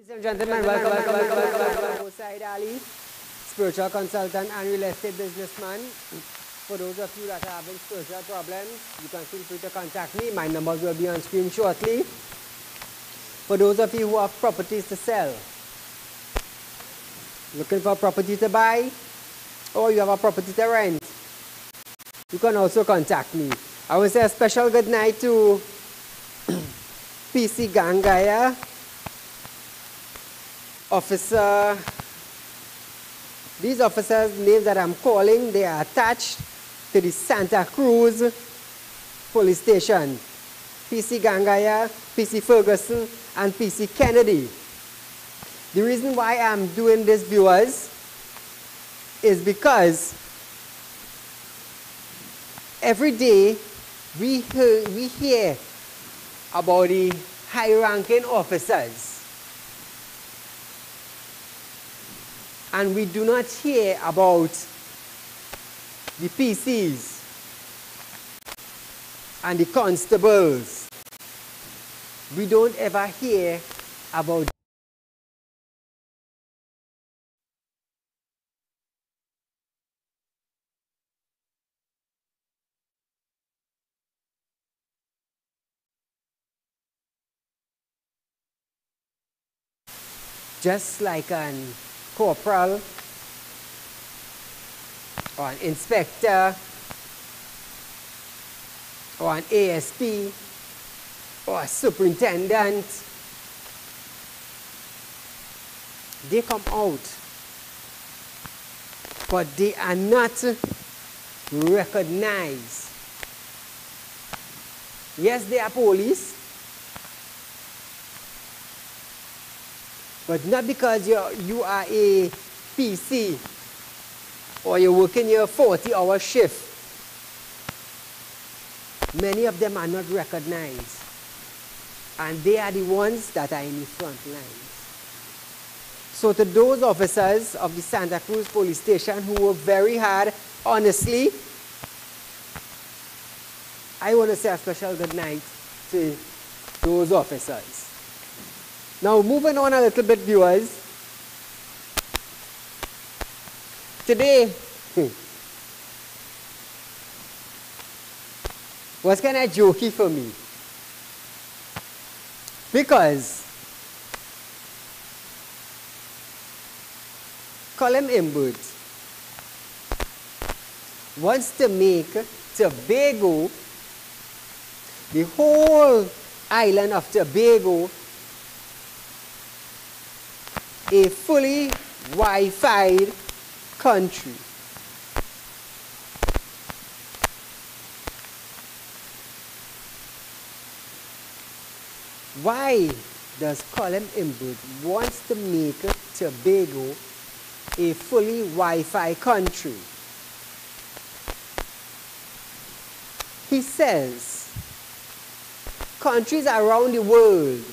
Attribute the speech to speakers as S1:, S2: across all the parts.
S1: Ladies and gentlemen, welcome. Said Ali, spiritual consultant and real estate businessman. For those of you that are having spiritual problems, you can feel free to contact me. My numbers will be on screen shortly. For those of you who have properties to sell, looking for property to buy, or you have a property to rent, you can also contact me. I will say a special good night to PC Gangaya, officer. These officers' names that I'm calling, they are attached to the Santa Cruz police station. PC Gangaya, PC Ferguson, and PC Kennedy. The reason why I'm doing this, viewers, is because every day we hear about the high-ranking officers, and we do not hear about the PCs and the constables. We don't ever hear about just like an corporal or an inspector or an ASP or a superintendent. They come out, but they are not recognized. Yes, they are police, but not because you are a PC or you're working your 40-hour shift. Many of them are not recognized, and they are the ones that are in the front lines. So to those officers of the Santa Cruz police station who work very hard, honestly, I want to say a special good night to those officers. Now, moving on a little bit, viewers. Today was kind of jokey for me, because Colin Imbert wants to make Tobago, the whole island of Tobago, a fully Wi-Fi country. Why does Colin Imbert wants to make Tobago a fully Wi-Fi country? He says countries around the world,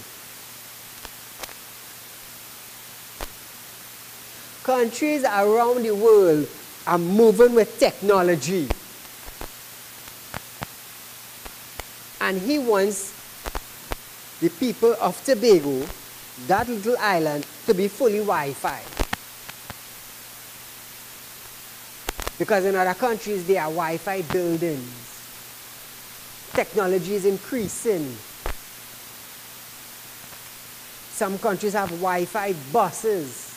S1: are moving with technology, and he wants the people of Tobago, that little island, to be fully Wi-Fi. Because in other countries, there are Wi-Fi buildings. Technology is increasing. Some countries have Wi-Fi buses.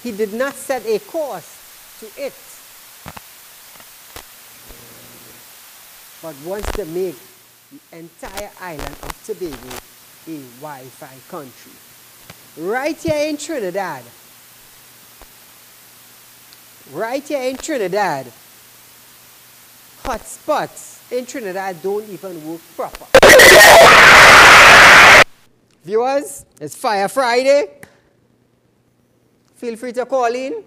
S1: He did not set a course to it, but wants to make the entire island of Tobago a Wi-Fi country. Right here in Trinidad, hotspots in Trinidad don't even work proper. Viewers, it's Fire Friday. Feel free to call in.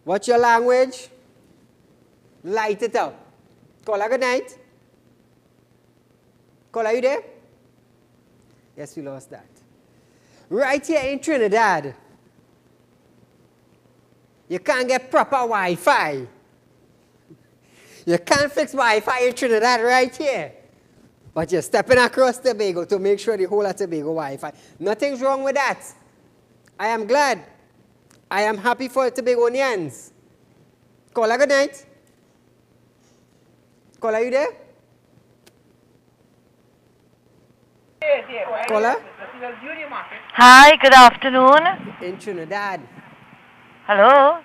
S1: What's your language? Light it up. Caller, good night. Caller, are you there? Yes, we lost that. Right here in Trinidad, you can't get proper Wi-Fi. You can't fix Wi-Fi in Trinidad right here. But you're stepping across Tobago to make sure the whole of Tobago Wi-Fi. Nothing's wrong with that. I am glad. I am happy for Tobagonians. Caller, good night. Caller, are you there? Caller?
S2: Hi, good afternoon.
S1: In Trinidad.
S2: Hello?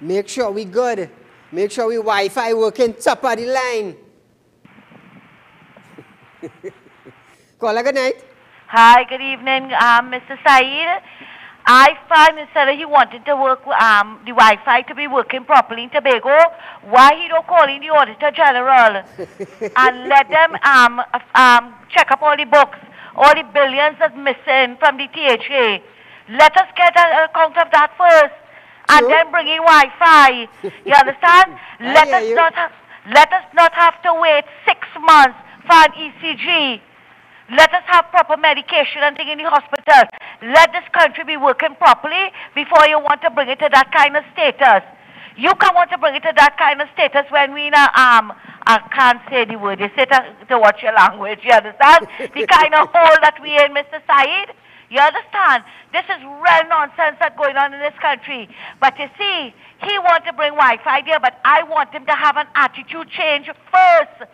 S1: Make sure we good. Make sure we Wi-Fi working top of the line. Caller, good night.
S2: Hi, good evening, Mr. Saeed. I find instead of he wanted to work the Wi-Fi to be working properly in Tobago, why he don't call in the Auditor General and let them check up all the books, all the billions that's missing from the THA. Let us get an account of that first, and then bring in Wi-Fi. You understand? Let us not have to wait 6 months for an ECG. Let us have proper medication and thing in the hospital. Let this country be working properly before you want to bring it to that kind of status. You can't want to bring it to that kind of status when we I can't say the word. You say to watch your language. You understand? The kind of hole that we in, Mr. Saeed. You understand? This is real nonsense that's going on in this country. But you see, he wants to bring Wi-Fi there, but I want him to have an attitude change first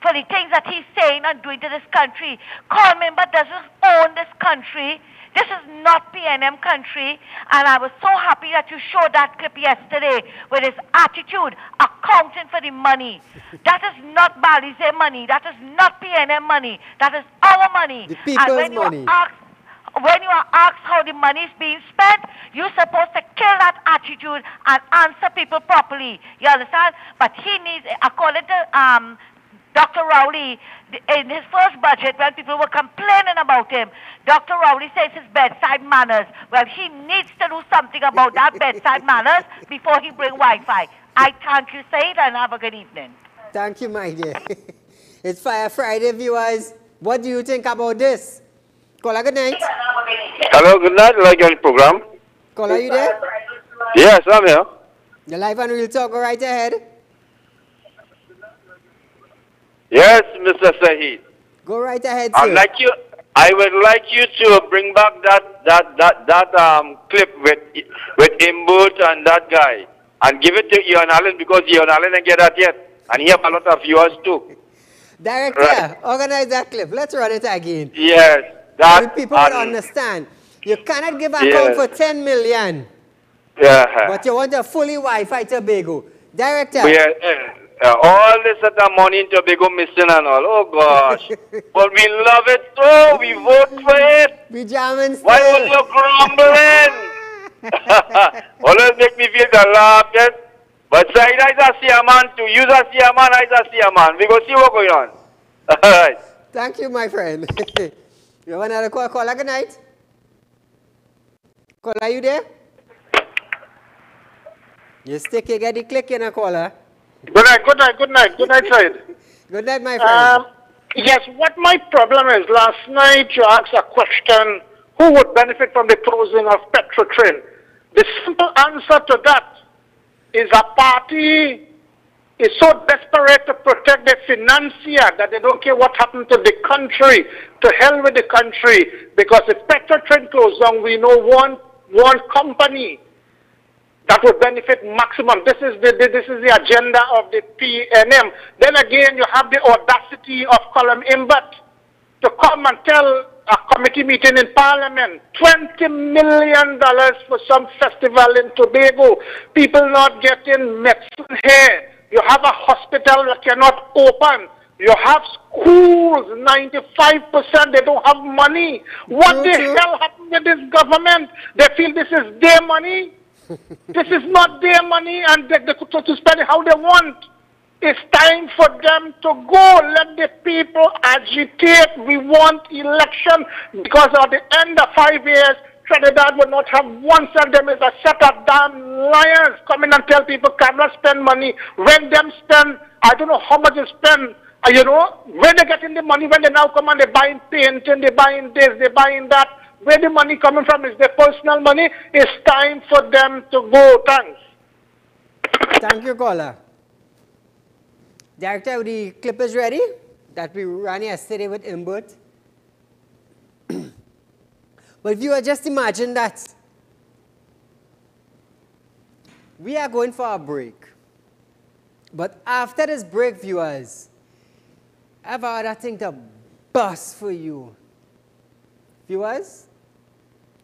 S2: for the things that he's saying and doing to this country. Call member doesn't own this country. This is not PNM country. And I was so happy that you showed that clip yesterday with his attitude, accounting for the money. That is not Balize money. That is not PNM money. That is our money.
S1: The people's money.
S2: When you are asked how the money is being spent, you're supposed to kill that attitude and answer people properly. You understand? But he needs, according to Dr. Rowley, in his first budget, when people were complaining about him, Dr. Rowley says his bedside manners. Well, he needs to do something about that bedside manners before he bring Wi-Fi. I thank you, Said, and have a good evening.
S1: Thank you, my dear. It's Fire Friday, viewers. What do you think about this? Caller, good night.
S3: Hello, good night. Like your program.
S1: Caller, are you there?
S3: Yes, I'm here.
S1: You're live on Real Talk. Go right ahead.
S3: Yes, Mr. Saeed.
S1: Go right ahead, sir.
S3: I would like you to bring back that clip with Imbut and that guy and give it to Ian Allen because Ian Allen didn't get that yet. And he have a lot of viewers too.
S1: Director,
S3: right.
S1: Organize that clip. Let's run it again.
S3: Yes.
S1: So people will understand. You cannot give account for 10 million.
S3: Yeah.
S1: But you want a fully Wi-Fi Tobago. Director.
S3: All this money in Tobago missing and all. Oh gosh. But we love it too. We vote for it.
S1: We jamming still.
S3: Why was you grumbling? Always make me feel the laugh, yes? But Said is a seaman too. You a seaman, I is a seaman. We go see what's going on. All right.
S1: Thank you, my friend. You have another call? Caller, good night. Caller, are you there? You stick, you get the click in a caller.
S4: Good night, Said.
S1: Good night, my friend.
S4: Yes, what my problem is, last night you asked a question, who would benefit from the closing of Petrotrain? The simple answer to that is a party is so desperate to protect the financier that they don't care what happened to the country. To hell with the country. Because if Petrotrain goes down, we know one company that would benefit maximum. This is the agenda of the PNM. Then again, you have the audacity of Colum Imbut to come and tell a committee meeting in Parliament, $20 million for some festival in Tobago. People not getting medicine here. You have a hospital that cannot open. You have schools, 95%, they don't have money. What the hell happened with this government? They feel this is their money. This is not their money, and they could to spend it how they want. It's time for them to go. Let the people agitate. We want election because at the end of 5 years, Trinidad will not have one cent. Them is a set of damn liars coming and tell people cannot spend money. When them spend, I don't know how much they spend. You know, where they getting the money when they now come and they buying painting, they buying this, they buying that. Where the money coming from is their personal money. It's time for them to go. Thanks.
S1: Thank you, caller. Director, the clip is ready? that we ran yesterday with Imbert. But viewers, just imagine that we are going for a break. But after this break, viewers, I have other thing to bust for you. Viewers,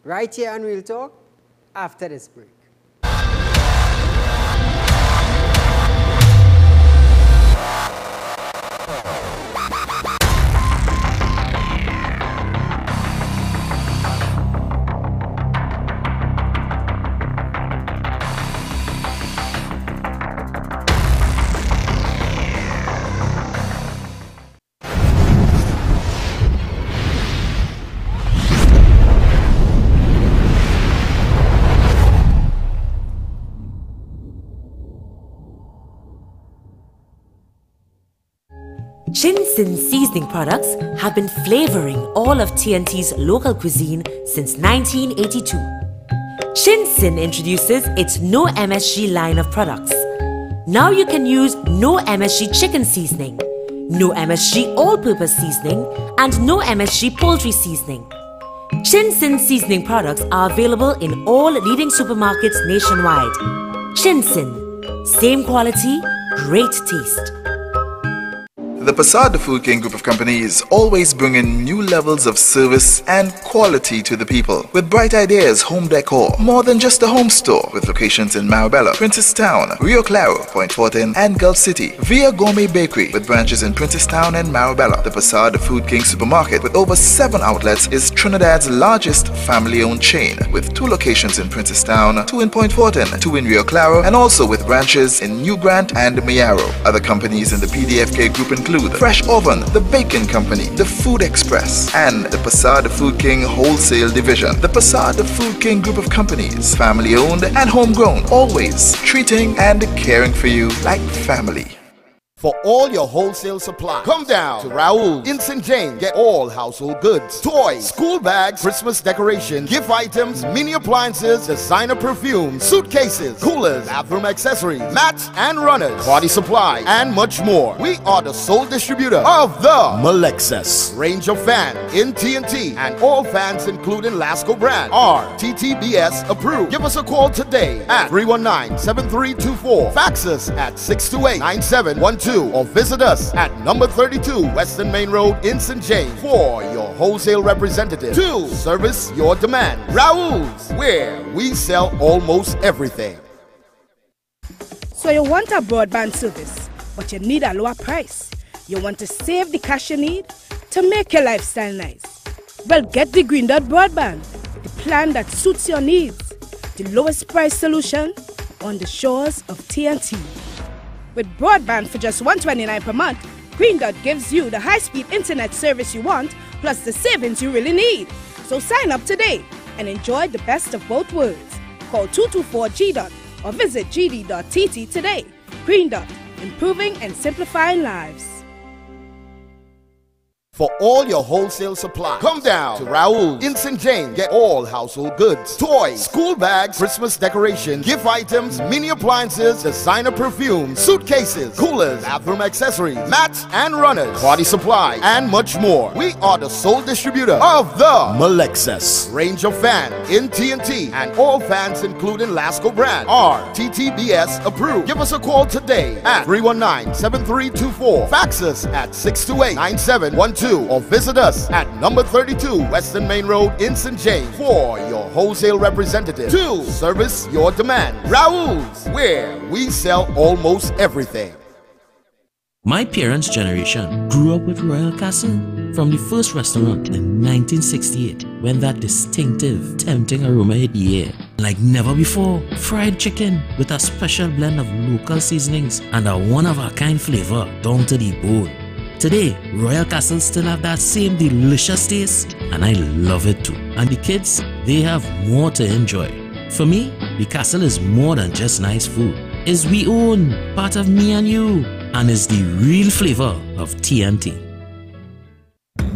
S1: right here on Real Talk, after this break.
S5: Chin-Sin seasoning products have been flavoring all of TNT's local cuisine since 1982. Chin-Sin introduces its No MSG line of products. Now you can use No MSG chicken seasoning, No MSG all-purpose seasoning, and No MSG poultry seasoning. Chin-Sin seasoning products are available in all leading supermarkets nationwide. Chin-Sin, same quality, great taste.
S6: The Passat Food King Group of Companies always bringing new levels of service and quality to the people. With bright ideas home decor, more than just a home store, with locations in Marabella, Princestown, Rio Claro, Point Fortin, and Gulf City. Via Gourmet Bakery, with branches in Princestown and Marabella. The Passat Food King Supermarket, with over 7 outlets, is Trinidad's largest family-owned chain, with 2 locations in Princestown, 2 in Point Fortin, 2 in Rio Claro, and also with branches in New Grant and Mayaro. Other companies in the PDFK group include Fresh Oven, The Bacon Company, The Food Express, and the Passat Food King Wholesale Division. The Passat Food King Group of Companies, family-owned and homegrown, always treating and caring for you like family.
S7: For all your wholesale supply, come down to Raoul in St. James. Get all household goods, toys, school bags, Christmas decoration, gift items, mini appliances, designer perfumes, suitcases, coolers, bathroom accessories, mats and runners, party supply, and much more. We are the sole distributor of the Malexus range of fans in TNT, and all fans including Lasco brand are TTBS approved. Give us a call today at 319-7324. Fax us at 628-9712. Or visit us at number 32 Western Main Road in St. James for your wholesale representative to service your demand. Raoul's, where we sell almost everything.
S8: So you want a broadband service, but you need a lower price. You want to save the cash you need to make your lifestyle nice. Well, get the Green Dot Broadband, the plan that suits your needs, the lowest price solution on the shores of TNT. With broadband for just $129 per month, Green Dot gives you the high-speed internet service you want, plus the savings you really need. So sign up today and enjoy the best of both worlds. Call 224-GDOT or visit gd.tt today. Green Dot, improving and simplifying lives.
S7: For all your wholesale supply, come down to Raoul in St. James. Get all household goods, toys, school bags, Christmas decoration, gift items, mini appliances, designer perfumes, suitcases, coolers, bathroom accessories, mats and runners, party supply, and much more. We are the sole distributor of the Malexus range of fans in TNT, and all fans including Lasco brand are TTBS approved. Give us a call today at 319-7324. Fax us at 628-9712. Or visit us at number 32 Western Main Road in St. James for your wholesale representative to service your demand. Raoul's, where we sell almost everything.
S9: My parents' generation grew up with Royal Castle. From the first restaurant in 1968, when that distinctive, tempting aroma hit the air. Like never before, fried chicken with a special blend of local seasonings and a one-of-a-kind flavor down to the bone. Today, Royal Castle still have that same delicious taste, and I love it too. And the kids, they have more to enjoy. For me, the Castle is more than just nice food. It's we own, part of me and you, and is the real flavor of TNT.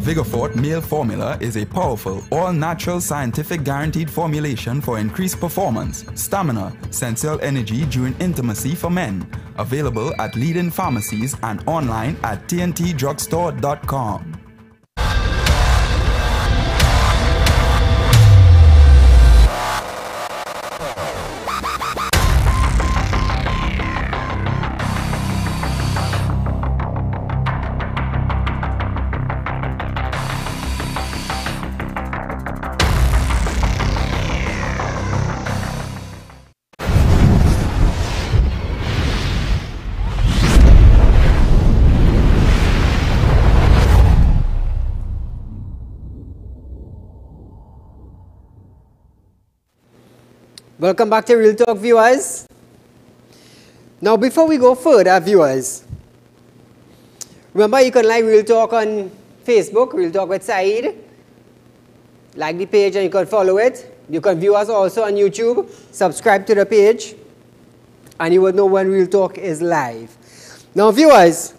S10: Vigorfort Male Formula is a powerful, all-natural scientific guaranteed formulation for increased performance, stamina, sensual energy during intimacy for men. Available at leading pharmacies and online at tntdrugstore.com.
S1: Welcome back to Real Talk, viewers. Now, before we go further, viewers, remember you can like Real Talk on Facebook, Real Talk with Saeed. Like the page and you can follow it. You can view us also on YouTube. Subscribe to the page and you will know when Real Talk is live. Now, viewers,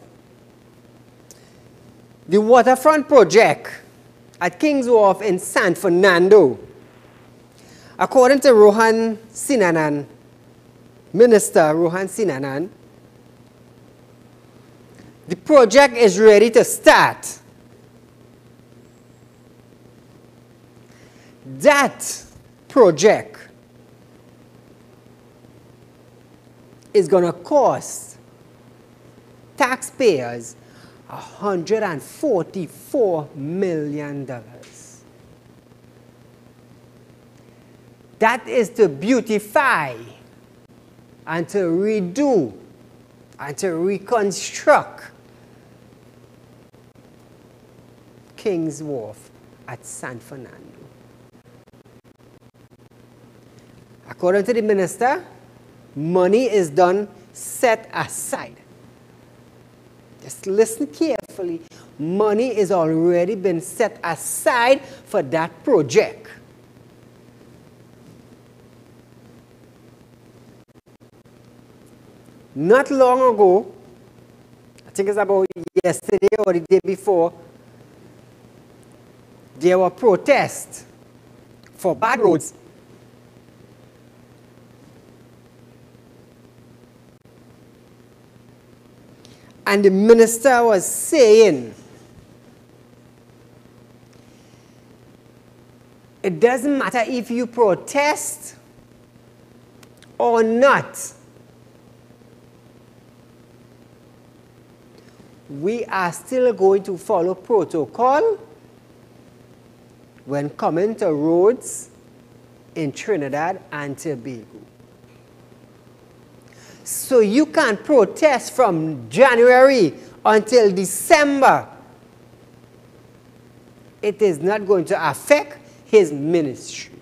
S1: the waterfront project at King's Wharf in San Fernando, according to Rohan Sinanan, Minister Rohan Sinanan, the project is ready to start. That project is going to cost taxpayers $144 million. That is to beautify and to redo and to reconstruct King's Wharf at San Fernando. According to the minister, money is done set aside. Just listen carefully. Money is already been set aside for that project. Not long ago, I think it's about yesterday or the day before, there were protests for bad roads. And the minister was saying, it doesn't matter if you protest or not. We are still going to follow protocol when coming to roads in Trinidad and Tobago. So you can protest from January until December. It is not going to affect his ministry.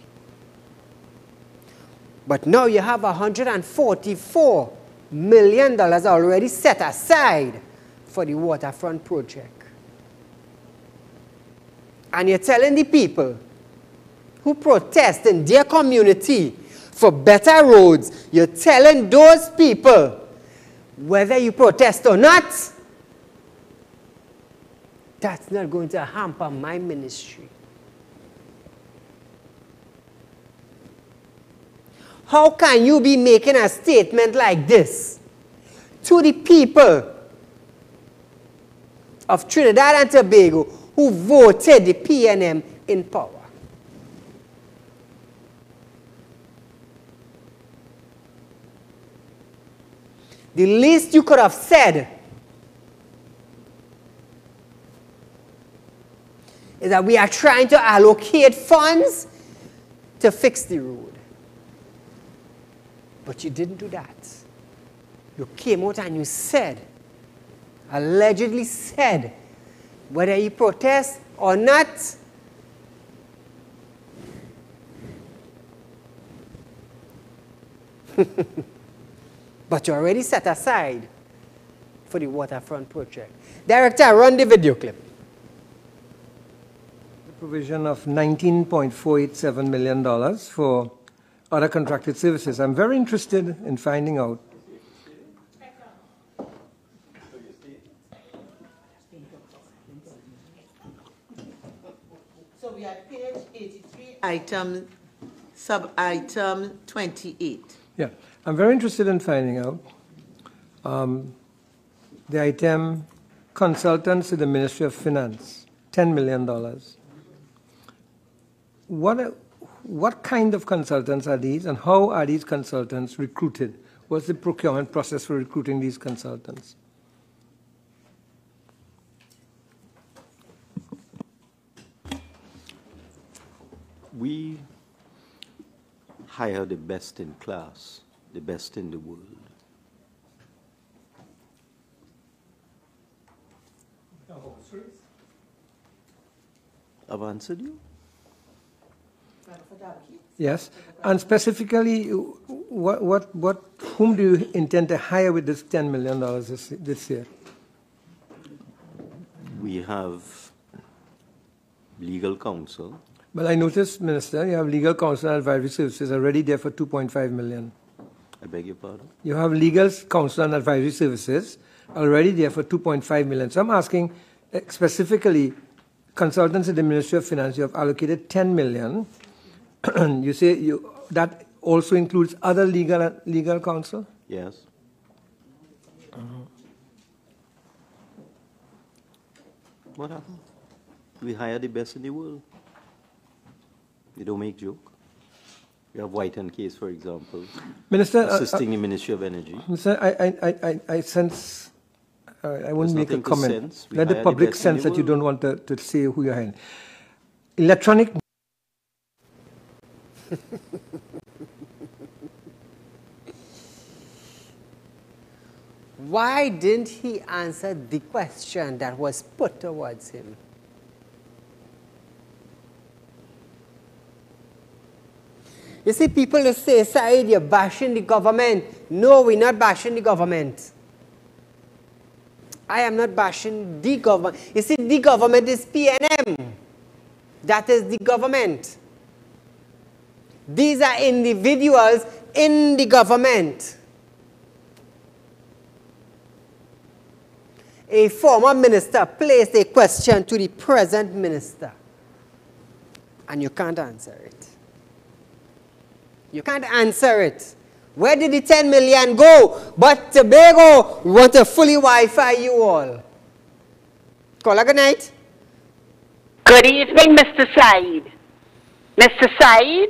S1: But now you have $144 million already set aside for the waterfront project. And you're telling the people who protest in their community for better roads, you're telling those people, whether you protest or not, that's not going to hamper my ministry. How can you be making a statement like this to the people of Trinidad and Tobago who voted the PNM in power? The least you could have said is that we are trying to allocate funds to fix the road. But you didn't do that. You came out and you said, allegedly said, whether you protest or not, but you already set aside for the waterfront project. Director, run the video clip.
S11: The provision of $19.487 million for other contracted services. I'm very interested in finding out
S12: we are at page 83, item, sub-item 28.
S11: Yeah, I'm very interested in finding out the item consultants to the Ministry of Finance, $10 million. What kind of consultants are these, and how are these consultants recruited? What's the procurement process for recruiting these consultants?
S13: We hire the best in class, the best in the world. I've answered you.
S11: Yes, and specifically, whom do you intend to hire with this $10 million this year?
S13: We have legal counsel.
S11: Well, I noticed, Minister, you have legal counsel and advisory services already there for $2.5 million.
S13: I beg your pardon?
S11: You have legal counsel and advisory services already there for $2.5 million. So I'm asking specifically, consultants at the Ministry of Finance, you have allocated $10 million. You say that also includes other legal counsel?
S13: Yes. What happened? We hire the best in the world. You don't make joke. You have White and Case, for example,
S11: Minister,
S13: assisting the Ministry of Energy.
S11: Minister, I sense, I won't make a comment. Let the public sense that you don't want to say who you're hiring. Electronic.
S1: Why didn't he answer the question that was put towards him? You see, people who say, Said, you're bashing the government. No, we're not bashing the government. I am not bashing the government. You see, the government is PNM. That is the government. These are individuals in the government. A former minister placed a question to the present minister, and you can't answer it. You can't answer it. Where did the 10 million go? But Tobago, we want to fully Wi-Fi you all. Caller, good night.
S14: Good evening, Mr. Said. Mr. Said,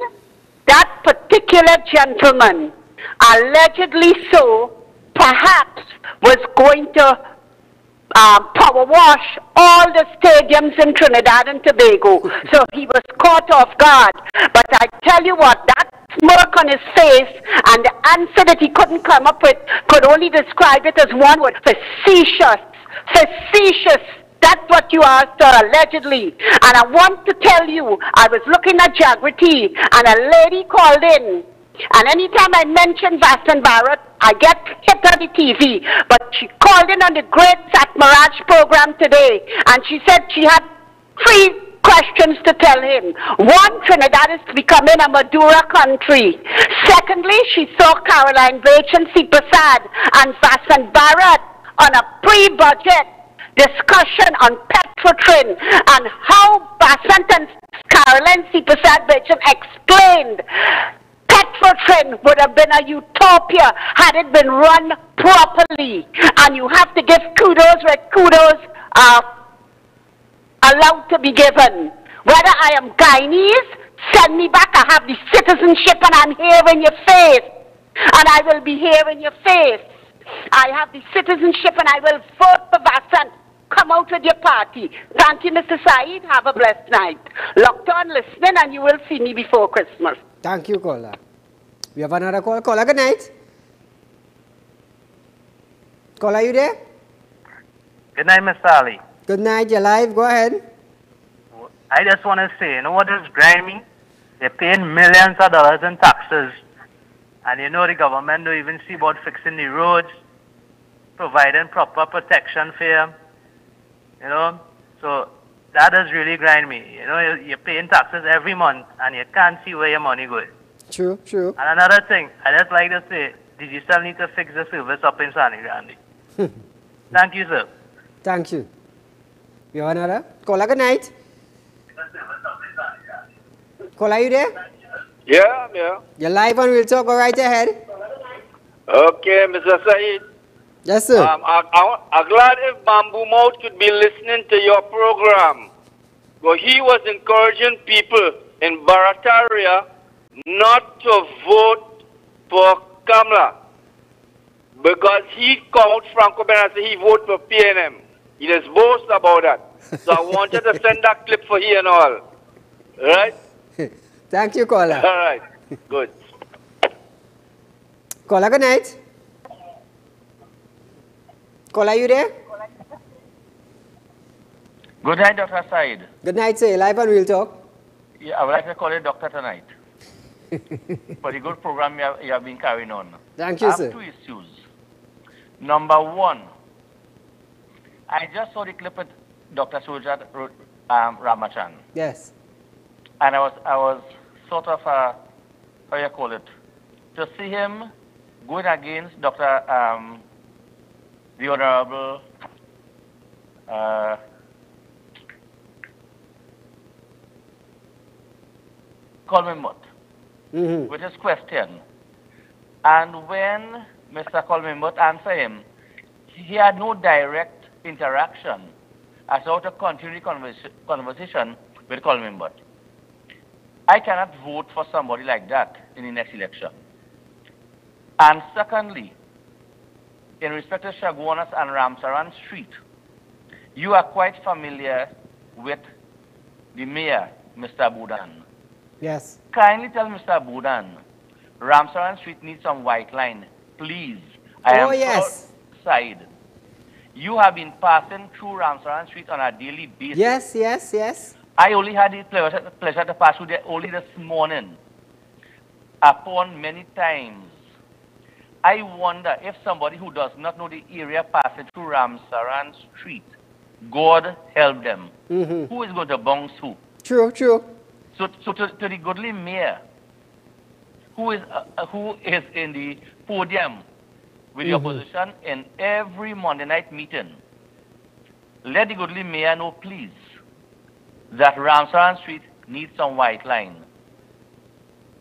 S14: that particular gentleman, allegedly so, perhaps was going to power wash all the stadiums in Trinidad and Tobago. So he was caught off guard. But I tell you what, that smirk on his face and the answer that he couldn't come up with could only describe it as one word: facetious. Facetious. That's what you are, sir, allegedly. And I want to tell you, I was looking at Jagriti, and a lady called in. And anytime I mention Vasant Barrett, I get hit on the TV. But she called in on the Great Satmaraj program today, and she said she had 3 questions to tell him. One, Trinidad is becoming a Madura country. Secondly, she saw Caroline Vach and C. Prasad and Vasant Barrett on a pre-budget discussion on Petrotrin and how Vasant and Caroline C. Prasad explained Petrotrin would have been a utopia had it been run properly. And you have to give kudos where kudos are allowed to be given. Whether I am Guyanese, send me back. I have the citizenship and I'm here in your face. And I will be here in your face. I have the citizenship and I will vote for Vasant. Come out with your party. Thank you, Mr. Said. Have a blessed night. Locked on listening, and you will see me before Christmas.
S1: Thank you, caller. We have another call. Caller, good night. Caller, are you there?
S15: Good night, Mr. Ali.
S1: Good night. You're live. Go ahead.
S15: I just want to say, you know what is grimy? They're paying millions of dollars in taxes. And you know the government don't even see about fixing the roads, providing proper protection for them. You know, so that does really grind me. You know, you're paying taxes every month and you can't see where your money goes.
S1: True, true.
S15: And another thing, I just like to say, did you still need to fix the service up in Sani Grande? Thank you, sir.
S1: Thank you. We have another caller. Good night. Caller, are you there?
S3: Yeah, I'm here.
S1: You're live on Real Talk. Go right ahead.
S3: Okay, Mr. Said.
S1: Yes, sir.
S3: I'm glad if Bamboo Mouth could be listening to your program. But he was encouraging people in Barataria not to vote for Kamala. Because he called Franco Ben and said he voted for PNM. He just boast about that. So I wanted to send that clip for he and all. Right?
S1: Thank you, caller.
S3: All right. Good.
S1: Caller, good night. Caller, are you there?
S16: Good night, Dr. Said.
S1: Good night, sir. Live on Real Talk.
S16: Yeah, I would like to call you Doctor tonight for the good program you have been carrying on.
S1: Thank you, sir.
S16: I have two issues. Number one, I just saw the clip with Dr. Surjat Ramachan.
S1: Yes.
S16: And I was sort of, how you call it, to see him going against Dr. The Honorable Coleman Mott with his question. And when Mr. Coleman Mott answered him, he had no direct interaction as how to continue the conversation with Coleman Mott. I cannot vote for somebody like that in the next election. And secondly, in respect to Chaguanas and Ramsaran Street, you are quite familiar with the mayor, Mr. Budan.
S1: Yes.
S16: Kindly tell Mr. Budan, Ramsaran Street needs some white line, please. I am
S1: yes.
S16: side. You have been passing through Ramsaran Street on a daily basis.
S1: Yes, yes, yes.
S16: I only had the pleasure to pass through there only this morning, upon many times. I wonder if somebody who does not know the area passing through Ramsaran Street, God help them, who is going to bounce who?
S1: True, true.
S16: So to the goodly mayor, who is in the podium with the opposition in every Monday night meeting, let the goodly mayor know, please, that Ramsaran Street needs some white line.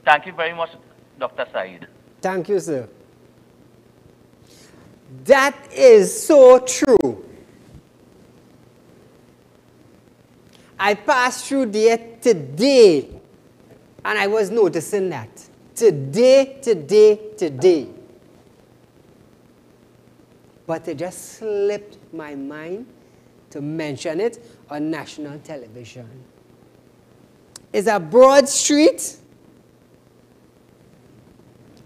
S16: Thank you very much, Dr. Said.
S1: Thank you, sir. That is so true. I passed through there today, and I was noticing that. Today. But it just slipped my mind to mention it on national television. It's a broad street,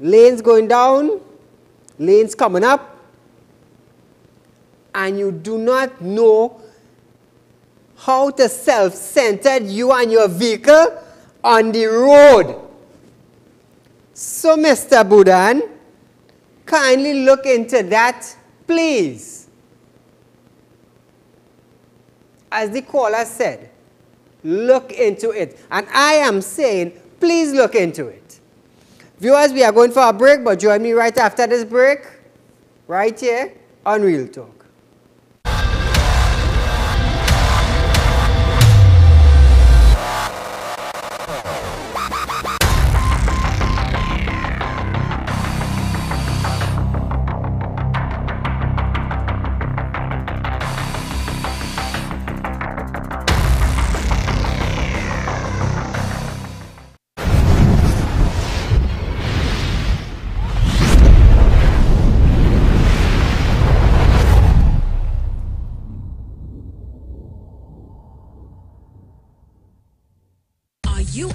S1: lanes going down, lanes coming up, and you do not know how to self-center you and your vehicle on the road. So, Mr. Budan, kindly look into that, please. As the caller said, look into it. And I am saying, please look into it. Viewers, we are going for a break, but join me right after this break, right here on Real Talk.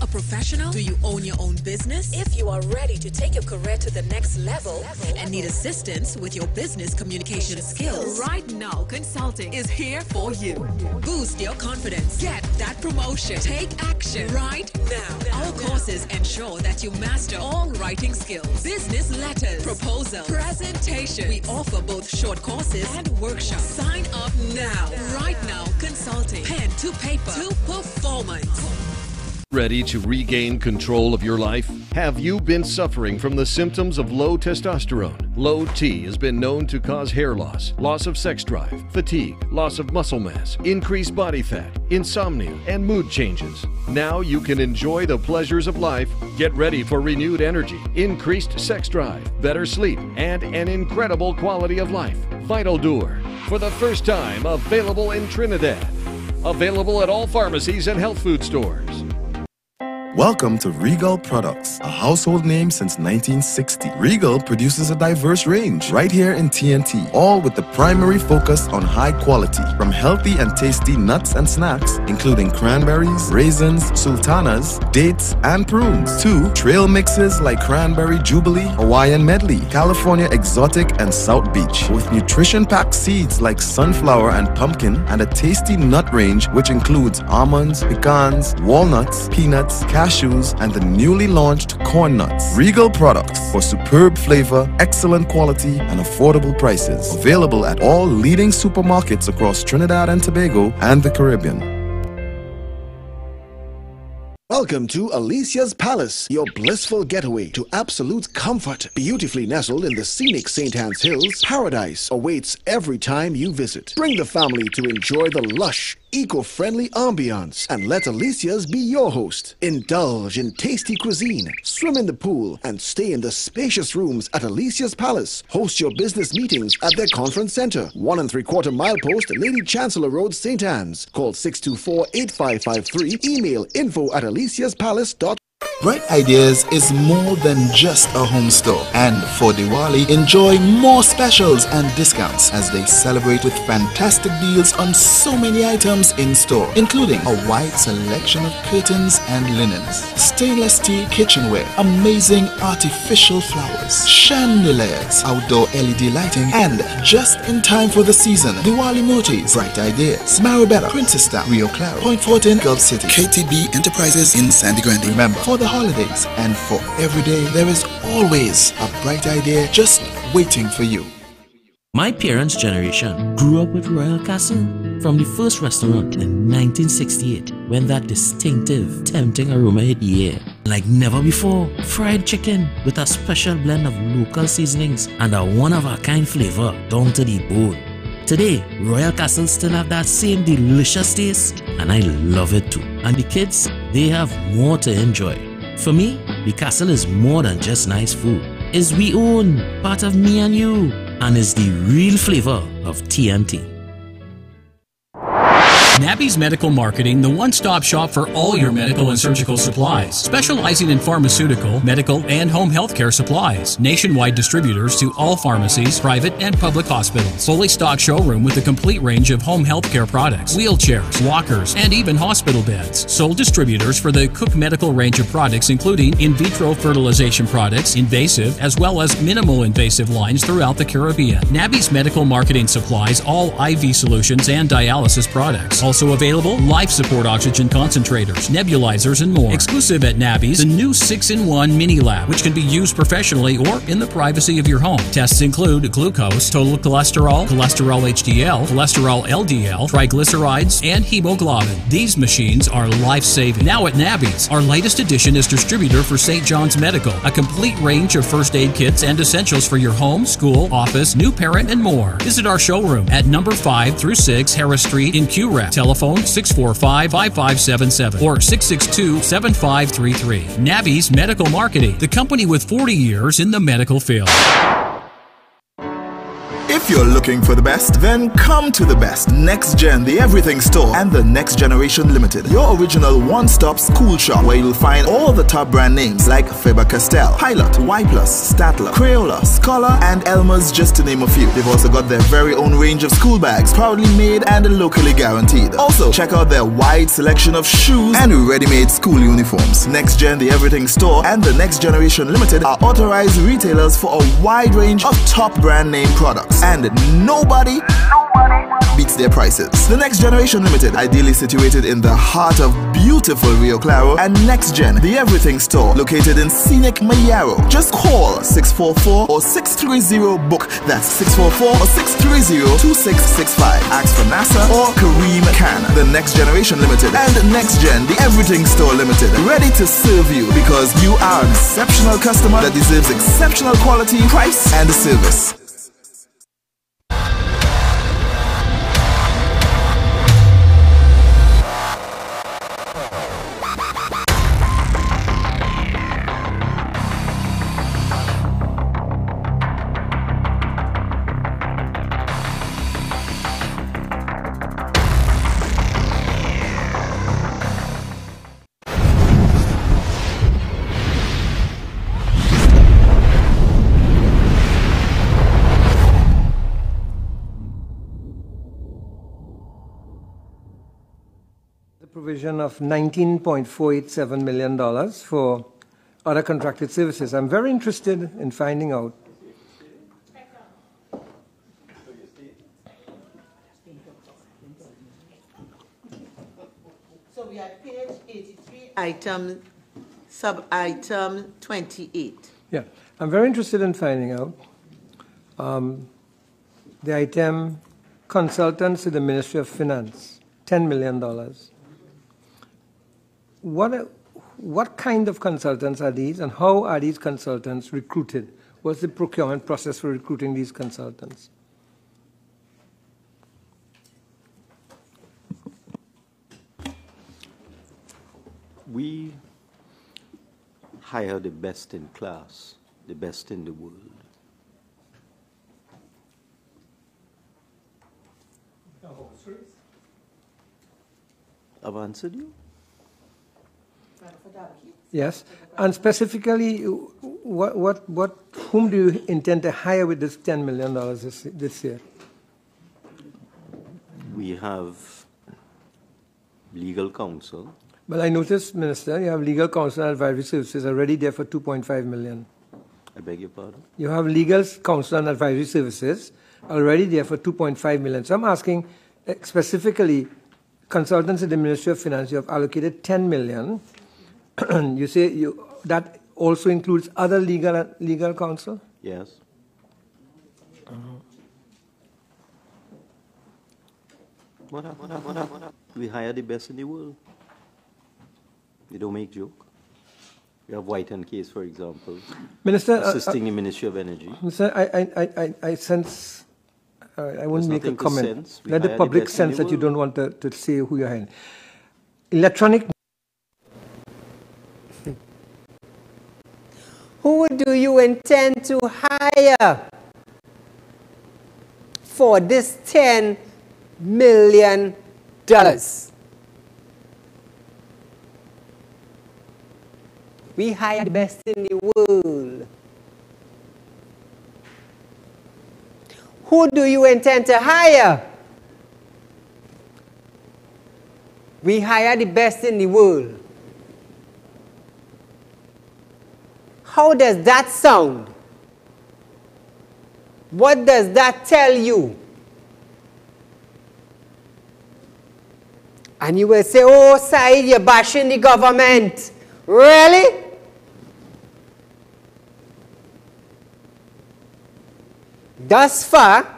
S17: Professional? Do you own your own business? If you are ready to take your career to the next level and need assistance with your business communication skills, Right Now Consulting is here for you. Boost your confidence. Get that promotion. Take action right now. Our courses ensure that you master all writing skills, business letters, proposal, presentation. We offer both short courses and workshops. Sign up now. Right Now Consulting. Pen to paper to performance.
S18: Ready to regain control of your life? Have you been suffering from the symptoms of low testosterone? Low T has been known to cause hair loss, loss of sex drive, fatigue, loss of muscle mass, increased body fat, insomnia, and mood changes. Now you can enjoy the pleasures of life, get ready for renewed energy, increased sex drive, better sleep, and an incredible quality of life. Vital Dur, for the first time available in Trinidad. Available at all pharmacies and health food stores.
S6: Welcome to Regal Products, a household name since 1960. Regal produces a diverse range right here in TNT, all with the primary focus on high quality. From healthy and tasty nuts and snacks, including cranberries, raisins, sultanas, dates, and prunes, to trail mixes like Cranberry Jubilee, Hawaiian Medley, California Exotic, and South Beach, with nutrition-packed seeds like sunflower and pumpkin, and a tasty nut range which includes almonds, pecans, walnuts, peanuts, cashews, and the newly launched corn nuts. Regal Products, for superb flavor, excellent quality, and affordable prices. Available at all leading supermarkets across Trinidad and Tobago and the Caribbean.
S19: Welcome to Alicia's Palace, your blissful getaway to absolute comfort. Beautifully nestled in the scenic St. Anne's Hills, paradise awaits every time you visit. Bring the family to enjoy the lush, eco-friendly ambiance and let Alicia's be your host. Indulge in tasty cuisine, swim in the pool, and stay in the spacious rooms at Alicia's Palace. Host your business meetings at their conference center, 1 3/4 mile post, Lady Chancellor Road, St. Anne's. Call 624-8553. Email info@aliciaspalace.com.
S6: Bright Ideas is more than just a home store. And for Diwali, enjoy more specials and discounts as they celebrate with fantastic deals on so many items in store, including a wide selection of curtains and linens, stainless steel kitchenware, amazing artificial flowers, chandeliers, outdoor LED lighting, and just in time for the season, Diwali motifs. Bright Ideas, Maribela, Princess Town, Rio Claro, Point Fortin, Gulf City, KTB Enterprises in Sandy Grande. Remember, for the holidays and for every day, there is always a bright idea just waiting for you.
S9: My parents' generation grew up with Royal Castle. From the first restaurant in 1968, when that distinctive, tempting aroma hit the air. Like never before, fried chicken with a special blend of local seasonings and a one-of-a-kind flavor down to the bone. Today, Royal Castle still have that same delicious taste, and I love it too. And the kids, they have more to enjoy. For me, the castle is more than just nice food. It's we own, part of me and you, and is the real flavor of TNT.
S20: Nabby's Medical Marketing, the one-stop shop for all your medical and surgical supplies, specializing in pharmaceutical, medical, and home healthcare supplies. Nationwide distributors to all pharmacies, private and public hospitals. Fully stocked showroom with a complete range of home healthcare products, wheelchairs, walkers, and even hospital beds. Sole distributors for the Cook Medical range of products, including in vitro fertilization products, invasive, as well as minimal invasive lines throughout the Caribbean. Nabby's Medical Marketing supplies all IV solutions and dialysis products. Also available, life support oxygen concentrators, nebulizers, and more. Exclusive at Nabby's, the new 6-in-1 mini lab, which can be used professionally or in the privacy of your home. Tests include glucose, total cholesterol, cholesterol HDL, cholesterol LDL, triglycerides, and hemoglobin. These machines are life-saving. Now at Nabby's, our latest addition is distributor for St. John's Medical, a complete range of first aid kits and essentials for your home, school, office, new parent, and more. Visit our showroom at number 5 through 6 Harris Street in QREP. Telephone 645-5577 or 662-7533. Nabby's Medical Marketing, the company with 40 years in the medical field.
S6: If you're looking for the best, then come to the best. Next Gen, the Everything Store, and the Next Generation Limited. Your original one-stop school shop where you'll find all the top brand names like Faber-Castell, Pilot, Y+, Statler, Crayola, Scholar, and Elmer's, just to name a few. They've also got their very own range of school bags, proudly made and locally guaranteed. Also, check out their wide selection of shoes and ready-made school uniforms. Next Gen, the Everything Store, and the Next Generation Limited are authorized retailers for a wide range of top brand name products. And nobody beats their prices. The Next Generation Limited, ideally situated in the heart of beautiful Rio Claro, and Next Gen, the everything store, located in scenic Mayaro. Just call 644 or 630-BOOK. That's 644 or 630-2665. Ask for NASA or Kareem Khan. The Next Generation Limited and Next Gen, the everything store limited, ready to serve you because you are an exceptional customer that deserves exceptional quality, price, and service.
S11: Provision of $19.487 million for other contracted services. I'm very interested in finding out.
S12: So we are page 83, item, sub-item 28.
S11: Yeah, I'm very interested in finding out the item consultants to the Ministry of Finance, $10 million. What kind of consultants are these, and how are these consultants recruited? What's the procurement process for recruiting these consultants?
S13: We hire the best in class, the best in the world. I've answered you.
S11: Yes, and specifically, whom do you intend to hire with this $10 million this year?
S13: We have legal counsel.
S11: Well, I noticed, Minister, you have legal counsel and advisory services already there for $2.5 million.
S13: I beg your pardon?
S11: You have legal counsel and advisory services already there for $2.5 million. So I'm asking specifically, consultants at the Ministry of Finance, you have allocated $10 million. You say that also includes other legal counsel?
S13: Yes. What up? We hire the best in the world. We don't make joke. We have White and Case, for example,
S11: Minister,
S13: assisting the Ministry of Energy.
S11: Minister, I sense, I won't make a comment. Let the
S13: hire
S11: public
S13: best in
S11: sense
S13: the
S11: that you
S13: world.
S11: don't want to say who you're hiring. Electronic.
S1: Who do you intend to hire for this $10 million? We hire the best in the world. Who do you intend to hire? We hire the best in the world. How does that sound? What does that tell you? And you will say, oh, Said, you're bashing the government. Really? Thus far,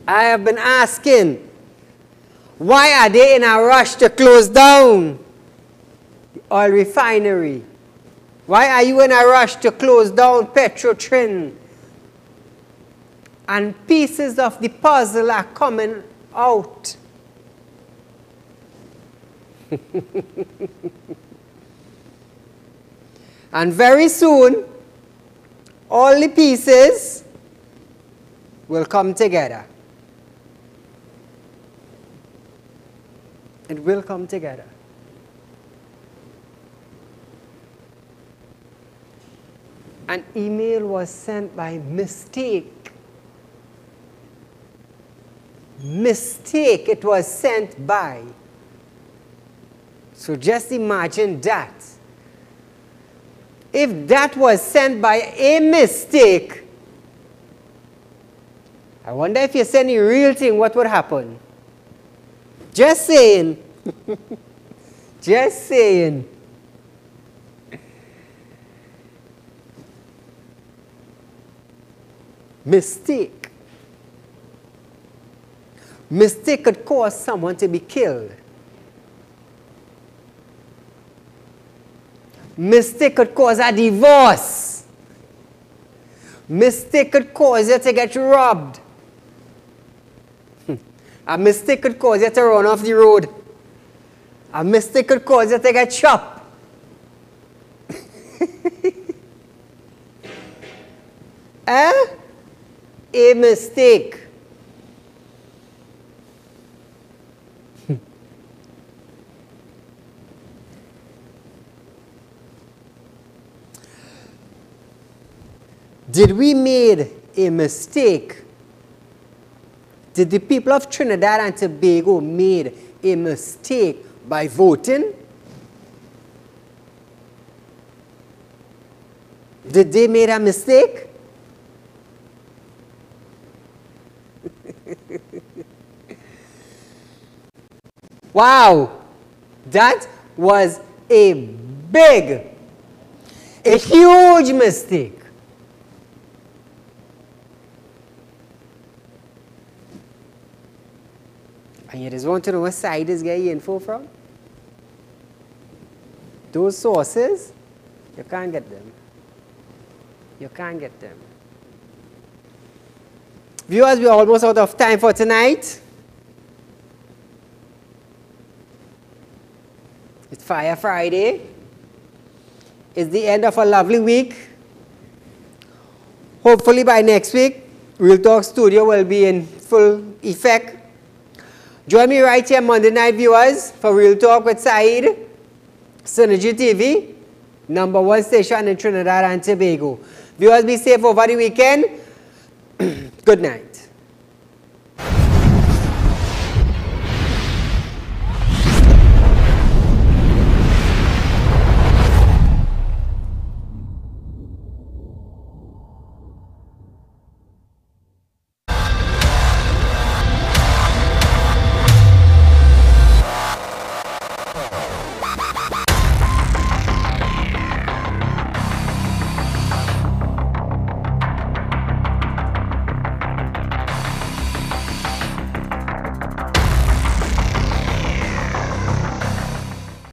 S1: I have been asking, why are they in a rush to close down the oil refinery? Why are you in a rush to close down Petrotrin? And pieces of the puzzle are coming out. And very soon, all the pieces will come together. It will come together. An email was sent by mistake. Mistake, it was sent by. So just imagine that. If that was sent by a mistake, I wonder if you say any real thing, what would happen? Just saying. Just saying. Mistake. Mistake could cause someone to be killed. Mistake could cause a divorce. Mistake could cause you to get robbed. A mistake could cause you to run off the road. A mistake could cause you to get chopped. A mistake. Did we made a mistake? Did the people of Trinidad and Tobago made a mistake by voting? Did they make a mistake? Wow, that was a huge mistake. And you just want to know what side is getting info from? Those sources, you can't get them. You can't get them. Viewers, we're almost out of time for tonight. It's Fire Friday. It's the end of a lovely week. Hopefully by next week, Real Talk Studio will be in full effect. Join me right here Monday night, viewers, for Real Talk with Saeed, Synergy TV, #1 station in Trinidad and Tobago. Viewers, be safe over the weekend. Good night.